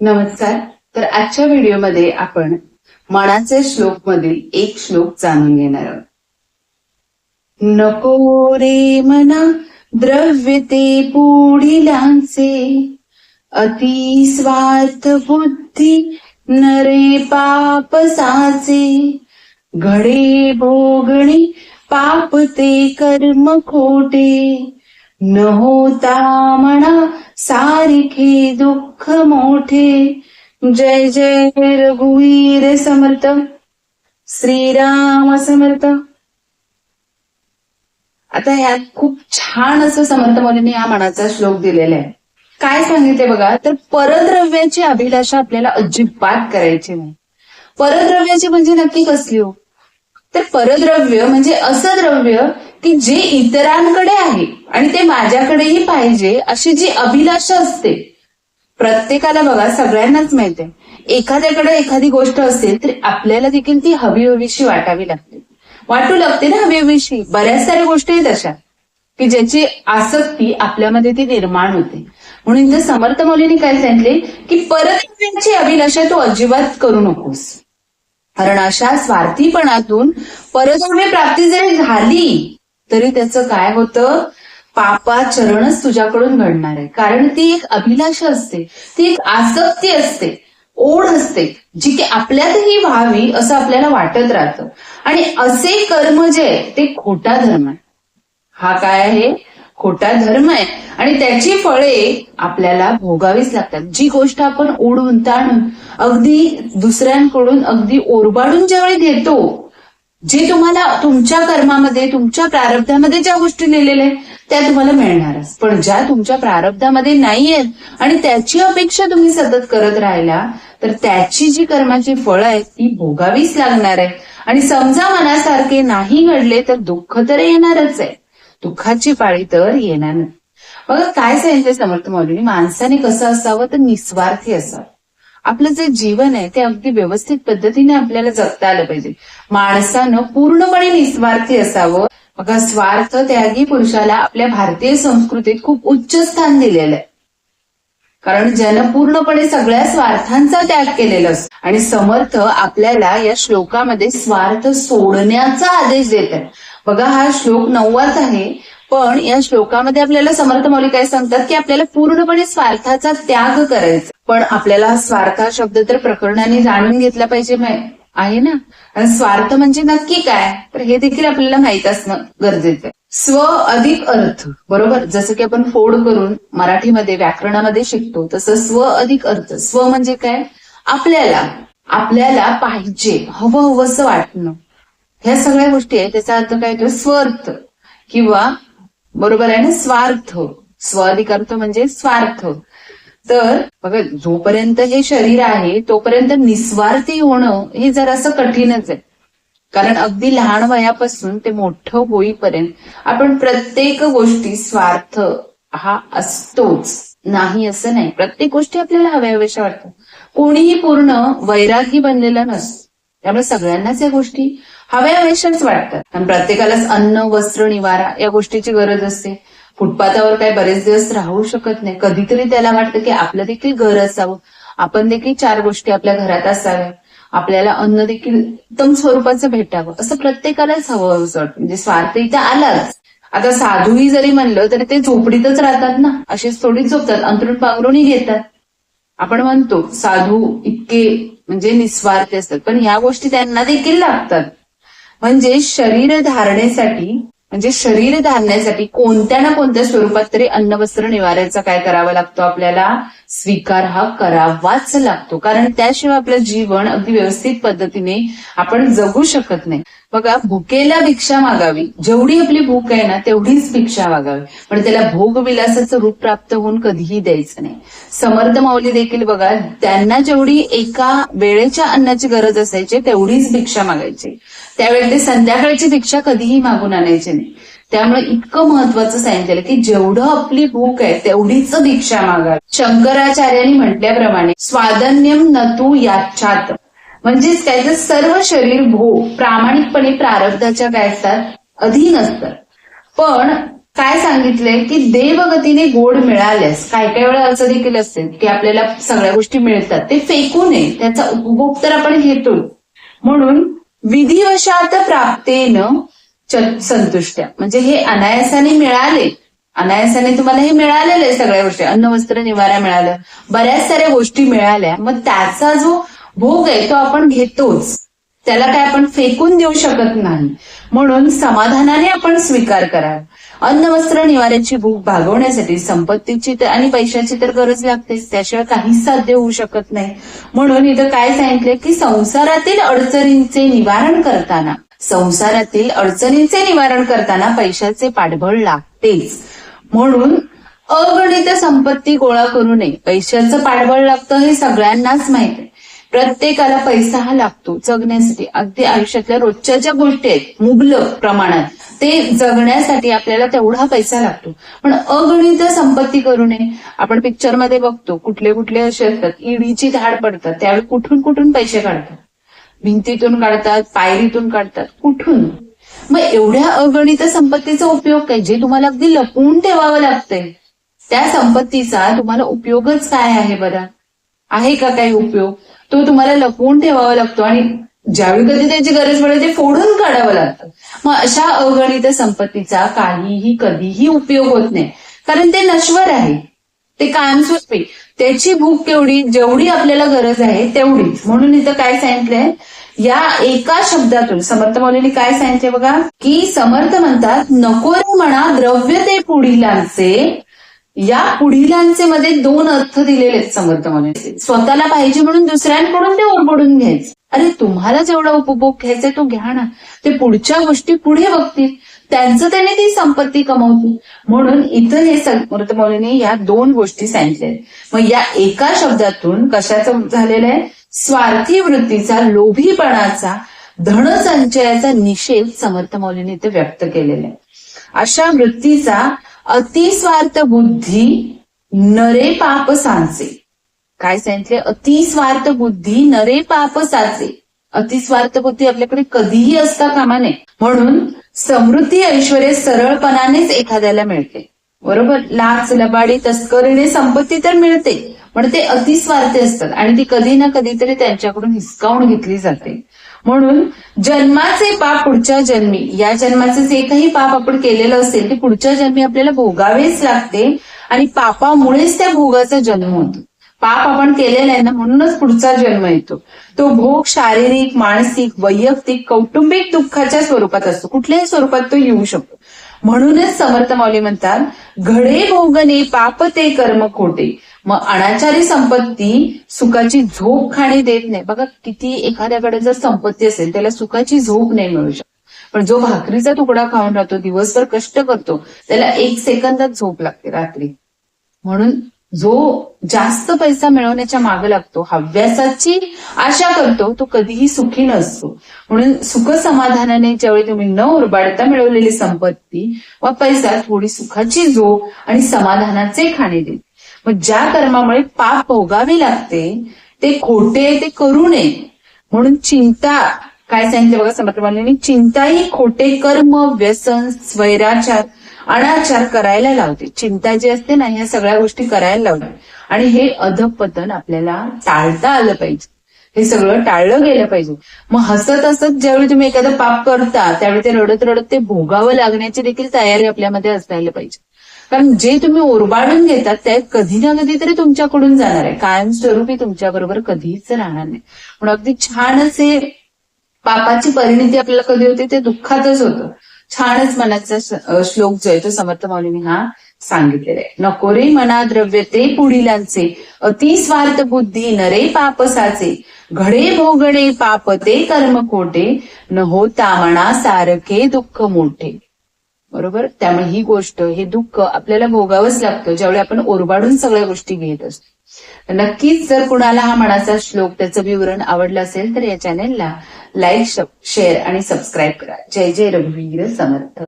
नमस्कार. तर आजच्या व्हिडिओमध्ये आपण मनाचे श्लोक मधील एक श्लोक जाणून घेणार आहोत. नको रे मना द्रव्य ते पुढिलांचे, अति स्वार्थ बुद्धी नरे पाप साचे, घडे भोगणे पाप ते कर्म खोटे, न होता म्हणा सारिखे दुःख मोठे. जय जय रघुवीर समर्थ. श्रीराम समर्थ. आता ह्यात खूप छान असं समर्थ मुनींनी या मनाचा श्लोक दिलेला आहे. काय सांगितले बघा, तर परद्रव्याची अभिलाषा आपल्याला अजिबात करायची नाही. परद्रव्याची म्हणजे नक्की कसली हो? तर परद्रव्य म्हणजे असं द्रव्य की जे इतरांकडे आहे आणि ते माझ्याकडेही पाहिजे अशी जी अभिलाषा असते. प्रत्येकाला बघा, सगळ्यांनाच माहिती आहे, एखाद्याकडे एखादी गोष्ट असेल तर आपल्याला देखील ती हवीशी वाटावी लागते ना हवीशी. बऱ्याच साऱ्या गोष्टी आहेत अशा की ज्याची आसक्ती आपल्यामध्ये ती निर्माण होते. म्हणून इथे समर्थ मौलींनी काय सांगितले की परद्रव्याची अभिलाषा तू अजिबात करू नकोस. कारण अशा स्वार्थीपणातून परद्रव्य प्राप्ती जरी झाली तरी त्याचं काय होतं, पापाचरणच तुझ्याकडून घडणार आहे. कारण ती एक अभिलाषा असते, ती एक आसक्ती असते, ओढ असते, जी की आपल्यातही व्हावी असं आपल्याला वाटत राहतं. आणि असे कर्म जे आहे ते खोटा धर्म आहे. हा काय आहे? खोटा धर्म आहे. आणि त्याची फळे आपल्याला भोगावीच लागतात. जी गोष्ट आपण ओढून ताणून अगदी दुसऱ्यांकडून अगदी ओरबाडून ज्यावेळी घेतो, जे तुम्हाला तुमच्या कर्मामध्ये तुमच्या प्रारब्धामध्ये ज्या गोष्टी लिहिलेल्या आहेत त्या तुम्हाला मिळणारच, पण ज्या तुमच्या प्रारब्धामध्ये नाहीयेत आणि त्याची अपेक्षा तुम्ही सतत करत राहिला तर त्याची जी कर्माची फळं आहेत ती भोगावीच लागणार आहे. आणि समजा मनासारखे नाही घडले तर दुःख तर येणारच आहे. दुःखाची पाळी तर येणार नाही. बघा काय सांगितलं समर्थ मौलींनी, माणसाने कसं असावं तर निस्वार्थी असावं. आपलं जे जीवन आहे ते अगदी व्यवस्थित पद्धतीने आपल्याला जगता आलं पाहिजे. माणसानं पूर्णपणे निस्वार्थी असावं. बघा, स्वार्थ त्यागी पुरुषाला आपल्या भारतीय संस्कृतीत खूप उच्च स्थान दिलेलं आहे. कारण ज्यानं पूर्णपणे सगळ्या स्वार्थांचा त्याग केलेला असतो. आणि समर्थ आपल्याला या श्लोकामध्ये स्वार्थ सोडण्याचा आदेश देत आहे. बघा, हा श्लोक 9वाच आहे, पण या श्लोकामध्ये आपल्याला समर्थ मौली काय सांगतात की आपल्याला पूर्णपणे स्वार्थाचा त्याग करायचा. पण आपल्याला हा स्वार्थ हा शब्द तर प्रकरणाने जाणून घेतला पाहिजे आहे ना. आणि स्वार्थ म्हणजे नक्की काय, तर हे देखील आपल्याला माहित असणं गरजेचं आहे. स्व अधिक अर्थ, बरोबर, जसं की आपण फोड करून मराठीमध्ये व्याकरणामध्ये शिकतो तसं स्व अधिक अर्थ. स्व म्हणजे काय, आपल्याला पाहिजे, हवंसं वाटणं, ह्या सगळ्या गोष्टी आहे. त्याचा अर्थ काय होतो, स्वार्थ किंवा बरोबर आहे ना स्वार्थ. स्व अधिक अर्थ म्हणजे स्वार्थ. तर बघा, जोपर्यंत हे शरीर आहे तोपर्यंत निस्वार्थी होणं हे जरासं कठीणच आहे. कारण अगदी लहान वयापासून ते मोठं होईपर्यंत आपण प्रत्येक गोष्टी स्वार्थ हा असतोच, नाही असं नाही. प्रत्येक गोष्टी आपल्याला हव्याशा वाटतात. कोणीही पूर्ण वैरागी बनलेला नसतो. त्यामुळे सगळ्यांनाच या गोष्टी हव्याशाच वाटतात. आणि प्रत्येकालाच अन्न, वस्त्र, निवारा या गोष्टीची गरज असते. फुटपाथावर काही बरेच दिवस राहू शकत नाही. कधीतरी त्याला वाटतं की आपलं देखील घर असावं, आपण देखील 4 गोष्टी आपल्या घरात असाव्या, आपल्याला अन्न देखील उत्तम स्वरूपाचं भेटावं, असं प्रत्येकालाच हवं असं वाटतं. म्हणजे स्वार्थ इथं आलाच. आता साधूही जरी म्हणलं तरी ते झोपडीतच राहतात ना, असेच थोडी झोपतात, अंथरूण पांघरूणही घेतात. आपण म्हणतो साधू इतके म्हणजे निस्वार्थी असतात, पण ह्या गोष्टी त्यांना देखील लागतात. म्हणजे शरीर धारण्यासाठी कोणत्या ना कोणत्या स्वरूपात तरी अन्न, वस्त्र, निवाऱ्याचा काय करावा लागतो, आपल्याला स्वीकार हा करावाच लागतो. कारण त्याशिवाय आपलं जीवन अगदी व्यवस्थित पद्धतीने आपण जगू शकत नाही. बघा, भुकेला भिक्षा मागावी, जेवढी आपली भूक आहे ना तेवढीच भिक्षा मागावी, पण त्याला भोगविलासाचं रूप प्राप्त होऊन कधीही द्यायचं नाही. समर्थ माऊली देखील बघा, त्यांना जेवढी एका वेळेच्या अन्नाची गरज असायची तेवढीच भिक्षा मागायची. त्यावेळी ते संध्याकाळची भिक्षा कधीही मागून आणायची नाही. त्यामुळे इतकं महत्वाचं सांगितलं की जेवढं आपली भूक आहे तेवढीच भिक्षा मागावी. शंकराचार्यांनी म्हटल्याप्रमाणे स्वादन्यम नतु याच्छात, म्हणजेच काय तर सर्व शरीर भोग प्रामाणिकपणे प्रारब्धाच्या काय असतात, अधीन असतात. पण काय सांगितलंय की देवगतीने गोड मिळाल्यास, काय काय वेळा असं देखील असते की आपल्याला सगळ्या गोष्टी मिळतात, ते फेकू नये, त्याचा उपभोग तर आपण घेतो. म्हणून विधिवशात प्राप्तेन संतुष्ट्या, म्हणजे हे अनायासाने मिळाले, अनायासाने तुम्हाला हे मिळालेलं आहे सगळ्या गोष्टी, अन्न वस्त्र निवारा मिळालं, बऱ्याच साऱ्या गोष्टी मिळाल्या, मग त्याचा जो भोग आहे तो आपण घेतोच, त्याला काय आपण फेकून देऊ शकत नाही. म्हणून समाधानाने आपण स्वीकार करावा. अन्न वस्त्र निवाऱ्याची भूक भागवण्यासाठी संपत्तीची आणि पैशाची तर गरज लागतेच, त्याशिवाय काहीच साध्य होऊ शकत नाही. म्हणून इथं काय सांगितलंय की संसारातील अडचणींचे निवारण करताना पैशाचे पाठबळ लागतेच. म्हणून अगणित संपत्ती गोळा करू नये. पैशाचं पाठबळ लागतं हे सगळ्यांनाच माहित आहे. प्रत्येकाला पैसा हा लागतो जगण्यासाठी. अगदी आयुष्यातल्या रोजच्या ज्या गोष्टी आहेत मुबलक प्रमाणात, ते जगण्यासाठी आपल्याला तेवढा पैसा लागतो. पण अगणित संपत्ती करू नये. आपण पिक्चरमध्ये बघतो कुठले कुठले असे असतात, ईडीची धाड पडतात, त्यावेळी कुठून कुठून पैसे काढतात, भिंतीतून काढतात, पायरीतून काढतात, कुठून. मग एवढ्या अगणित संपत्तीचा उपयोग काय, जे तुम्हाला अगदी लपवून ठेवावं लागतंय, त्या संपत्तीचा तुम्हाला उपयोगच काय आहे बरं? आहे का काही उपयोग? तो तुम्हाला लपवून ठेवावा लागतो आणि ज्यावेळी कधी त्याची गरज पडेल ते फोडून काढावं लागतं. मग अशा अगणित संपत्तीचा काहीही कधीही उपयोग होत नाही, कारण ते नश्वर आहे, ते कायमस्वरूपी. त्याची भूक केवढी, जेवढी आपल्याला गरज आहे तेवढीच. म्हणून इथं काय सांगितलंय, या एका शब्दातून समर्थ मौलींनी काय सांगितलंय बघा, की समर्थ म्हणतात नको रे म्हणा द्रव्य ते पुढीलांचे. या पुढीलांचे मध्ये दोन अर्थ दिलेले आहेत समर्थ मौलींनी. स्वतःला पाहिजे म्हणून दुसऱ्यांकडून ते ओरबडून घ्यायचं. अरे तुम्हाला जेवढा उपभोग घ्यायचा तो घ्या ना, ते पुढच्या गोष्टी पुढे बघतील, त्यांचं त्याने ती संपत्ती कमवतील. म्हणून इथं हे समर्थ मौलींनी या दोन गोष्टी सांगितल्या. मग या एका शब्दातून कशाचं झालेलं आहे, स्वार्थी वृत्तीचा, लोभीपणाचा, धनसंचयाचा निषेध समर्थ मौलींनी इथे व्यक्त केलेला आहे. अशा वृत्तीचा अतिस्वार्थ बुद्धी नरे पाप सांचे. काय सांगितले, अतिस्वार्थ बुद्धी नरे पाप साचे. अतिस्वार्थ बुद्धी आपल्याकडे कधीही असता कामा नये. म्हणून समृद्धी ऐश्वर्य सरळपणानेच एखाद्याला मिळते, बरोबर. लाच लबाडी तस्करीने संपत्ती तर मिळते, पण ते अतिस्वार्थी असतात आणि ती कधी ना कधीतरी त्यांच्याकडून हिसकावून घेतली जाते. म्हणून जन्माचे पाप पुढच्या जन्मी, या जन्माचे जे काही पाप आपण केलेलं असेल ते पुढच्या जन्मी आपल्याला भोगावेच लागते आणि पापामुळेच त्या भोगाचा जन्म होतो. पाप आपण केलेला आहे ना, म्हणूनच पुढचा जन्म येतो. तो भोग शारीरिक, मानसिक, वैयक्तिक, कौटुंबिक दुःखाच्या स्वरूपात असतो, कुठल्याही स्वरूपात तो येऊ शकतो. म्हणूनच समर्थ माऊली म्हणतात घडे भोगणे पाप ते कर्म खोटे. मग अनाचारी संपत्ती सुखाची झोप खाणे देत नाही. बघा किती एखाद्याकडे जर संपत्ती असेल त्याला सुखाची झोप नाही मिळू शकत, पण जो भाकरीचा तुकडा खाऊन राहतो, दिवसभर कष्ट करतो, त्याला 1 सेकंदात झोप लागते रात्री. म्हणून जो जास्त पैसा मिळवण्याच्या मागे लागतो, हव्यासाची आशा करतो, तो कधीही सुखी नसतो. म्हणून सुख समाधानाने ज्यावेळी तुम्ही न उरबाडता मिळवलेली संपत्ती व पैसा थोडी सुखाची झोप आणि समाधानाचे खाणे देते. मग ज्या कर्मामुळे पाप भोगावे लागते ते खोटे, ते करू नये. म्हणून चिंता, काय सांगितलं बघा समर्थ माऊलींनी, चिंता ही खोटे कर्म, व्यसन, स्वैराचार, अनाचार करायला लावते. चिंता जी असते ना, ह्या सगळ्या गोष्टी करायला लावते आणि हे अधपतन आपल्याला टाळता आलं पाहिजे, हे सगळं टाळलं गेलं पाहिजे. मग हसत हसत ज्यावेळी तुम्ही एखादं पाप करता त्यावेळी ते रडत रडत ते भोगावं लागण्याची देखील तयारी आपल्यामध्ये असायला पाहिजे. कारण जे तुम्ही ओरबाडून घेतात ते कधी ना कधीतरी तुमच्याकडून जाणार आहे, कायमस्वरूपी तुमच्याबरोबर कधीच राहणार नाही. म्हणून अगदी छानच हे पापाची परिणिती आपल्याला कधी होते ते दुःखातच होतं. छानच मनाचा श्लोक जो आहे तो समर्थ माऊलींनी हा सांगितलेला आहे. नको रे मना द्रव्य ते पुढीलांचे, अतिस्वार्थ बुद्धी नरे पाप साचे. घडे भोगणे पाप ते कर्म खोटे, न होता मना सारखे दुःख मोठे. बरोबर. त्यामुळे ही गोष्ट, हे दुःख आपल्याला भोगावंच लागतं ज्यावेळी आपण ओरबाडून सगळ्या गोष्टी घेत असतो. नक्कीच जर कुणाला हा मनाचा श्लोक, त्याचं विवरण आवडलं असेल तर या चॅनेलला लाईक, शेअर आणि सबस्क्राईब करा. जय जय रघुवीर समर्थ.